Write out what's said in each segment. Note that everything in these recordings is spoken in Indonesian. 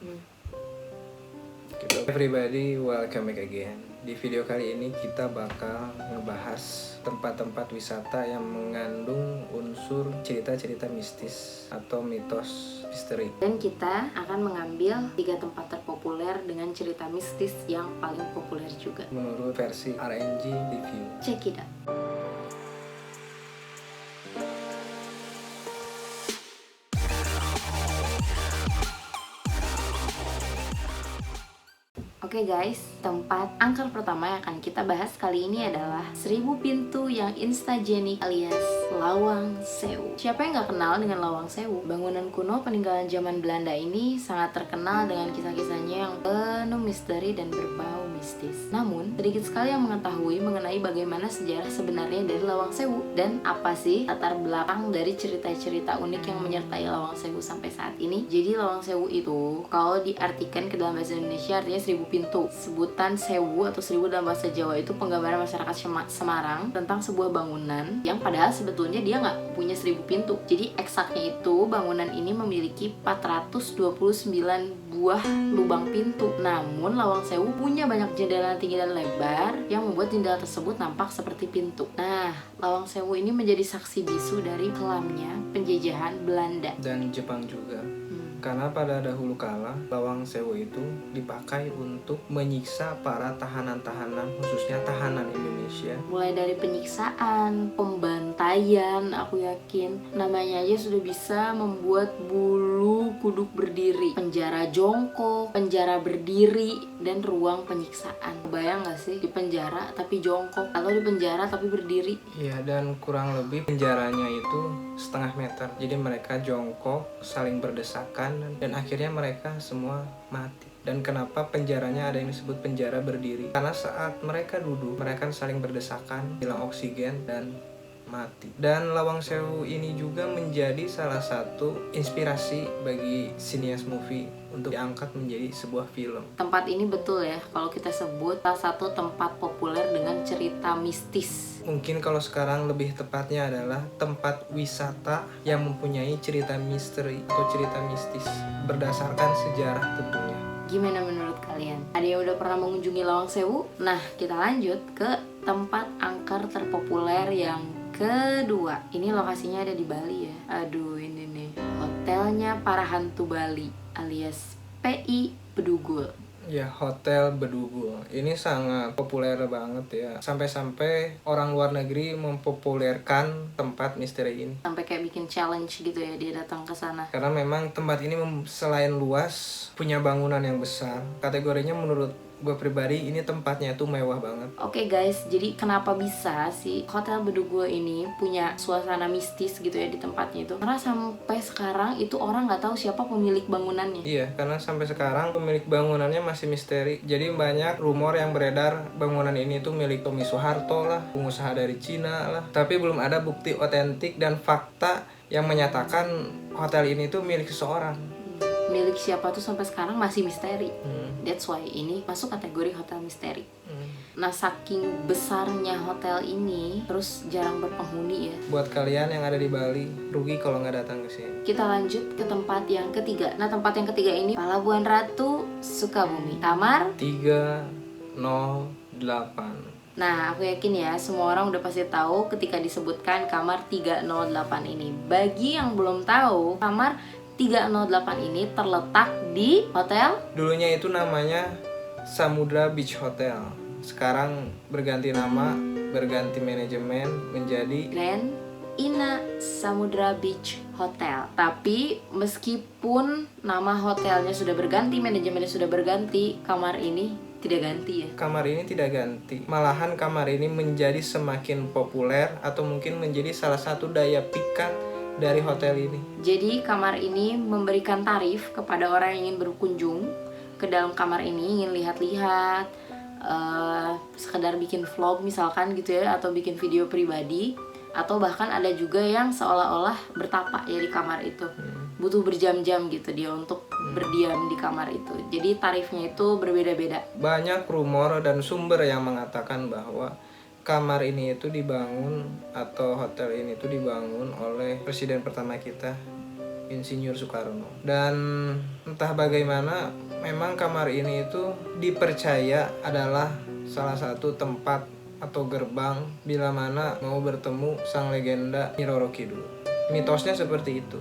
Gitu. Everybody, welcome back again. Di video kali ini kita bakal ngebahas tempat-tempat wisata yang mengandung unsur cerita-cerita mistis atau mitos misteri. Dan kita akan mengambil 3 tempat terpopuler dengan cerita mistis yang paling populer juga menurut versi RNG Review. Check it out. Oke guys, tempat angker pertama yang akan kita bahas kali ini adalah 1000 pintu yang instagenik alias Lawang Sewu. Siapa yang gak kenal dengan Lawang Sewu? Bangunan kuno peninggalan zaman Belanda ini sangat terkenal dengan kisah-kisahnya yang penuh misteri dan berbau mistis. Namun, sedikit sekali yang mengetahui mengenai bagaimana sejarah sebenarnya dari Lawang Sewu dan apa sih latar belakang dari cerita-cerita unik yang menyertai Lawang Sewu sampai saat ini. Jadi Lawang Sewu itu kalau diartikan ke dalam bahasa Indonesia artinya 1000 pintu. Sebutan sewu atau 1000 dalam bahasa Jawa itu penggambaran masyarakat Semarang tentang sebuah bangunan yang padahal sebetulnya dia nggak punya 1000 pintu. Jadi eksaknya itu bangunan ini memiliki 429 buah lubang pintu. Namun Lawang Sewu punya banyak jendela tinggi dan lebar yang membuat jendela tersebut nampak seperti pintu. Nah, Lawang Sewu ini menjadi saksi bisu dari kelamnya penjajahan Belanda Dan Jepang juga. Karena pada dahulu kala, Lawang Sewu itu dipakai untuk menyiksa para tahanan-tahanan, khususnya tahanan Indonesia. Mulai dari penyiksaan, pembantaian, aku yakin namanya aja sudah bisa membuat bulu kuduk berdiri. Penjara jongkok, penjara berdiri, dan ruang penyiksaan. Bayang gak sih di penjara tapi jongkok, atau di penjara tapi berdiri? Iya, dan kurang lebih penjaranya itu setengah meter. Jadi mereka jongkok, saling berdesakan, dan akhirnya mereka semua mati. Dan kenapa penjaranya ada yang disebut penjara berdiri? Karena saat mereka duduk, mereka saling berdesakan, hilang oksigen, dan mati. Dan Lawang Sewu ini juga menjadi salah satu inspirasi bagi sinias movie untuk diangkat menjadi sebuah film. Tempat ini betul ya kalau kita sebut salah satu tempat populer dengan cerita mistis. Mungkin kalau sekarang lebih tepatnya adalah tempat wisata yang mempunyai cerita misteri atau cerita mistis berdasarkan sejarah tentunya. Gimana menurut kalian? Ada yang udah pernah mengunjungi Lawang Sewu? Nah, kita lanjut ke tempat angker terpopuler yang kedua. Ini lokasinya ada di Bali ya. Aduh, ini nih hotelnya para hantu Bali alias PI Bedugul. Ya, Hotel Bedugul ini sangat populer banget ya. Sampai-sampai orang luar negeri mempopulerkan tempat misteri ini. Sampai kayak bikin challenge gitu ya dia datang ke sana. Karena memang tempat ini selain luas, punya bangunan yang besar. Kategorinya menurut gue pribadi ini tempatnya tuh mewah banget. Oke guys, jadi kenapa bisa si Hotel Bedugul ini punya suasana mistis gitu ya di tempatnya itu? Karena sampai sekarang itu orang nggak tahu siapa pemilik bangunannya. Iya, karena sampai sekarang pemilik bangunannya masih misteri. Jadi banyak rumor yang beredar bangunan ini tuh milik Tommy Soeharto lah, pengusaha dari Cina lah. Tapi belum ada bukti otentik dan fakta yang menyatakan hotel ini tuh milik seseorang. Milik siapa tuh sampai sekarang masih misteri. That's why ini masuk kategori hotel misteri. Nah, saking besarnya hotel ini terus jarang berpenghuni ya. Buat kalian yang ada di Bali, rugi kalau nggak datang ke sini. Kita lanjut ke tempat yang ketiga. Nah, tempat yang ketiga ini Palabuhan Ratu Sukabumi. Kamar 308. Nah, aku yakin ya semua orang udah pasti tahu ketika disebutkan kamar 308 ini. Bagi yang belum tahu, kamar 308 ini terletak di hotel. Dulunya itu namanya Samudra Beach Hotel. Sekarang berganti nama, berganti manajemen menjadi Grand Ina Samudra Beach Hotel. Tapi meskipun nama hotelnya sudah berganti, manajemennya sudah berganti, kamar ini tidak ganti ya. Kamar ini tidak ganti. Malahan kamar ini menjadi semakin populer atau mungkin menjadi salah satu daya pikat dari hotel ini. Jadi kamar ini memberikan tarif kepada orang yang ingin berkunjung ke dalam kamar ini, ingin lihat-lihat, sekedar bikin vlog misalkan gitu ya, atau bikin video pribadi, atau bahkan ada juga yang seolah-olah bertapa ya di kamar itu. Butuh berjam-jam gitu dia untuk berdiam di kamar itu. Jadi tarifnya itu berbeda-beda. Banyak rumor dan sumber yang mengatakan bahwa kamar ini itu dibangun atau hotel ini itu dibangun oleh presiden pertama kita, Insinyur Soekarno. Dan entah bagaimana, memang kamar ini itu dipercaya adalah salah satu tempat atau gerbang bila mana mau bertemu sang legenda Nyi Roro Kidul. Mitosnya seperti itu.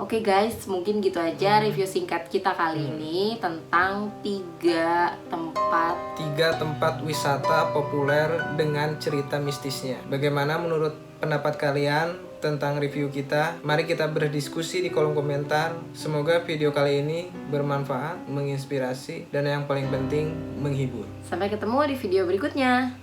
Oke guys, mungkin gitu aja review singkat kita kali ini tentang 3 tempat wisata populer dengan cerita mistisnya. Bagaimana menurut pendapat kalian tentang review kita? Mari kita berdiskusi di kolom komentar. Semoga video kali ini bermanfaat, menginspirasi, dan yang paling penting menghibur. Sampai ketemu di video berikutnya.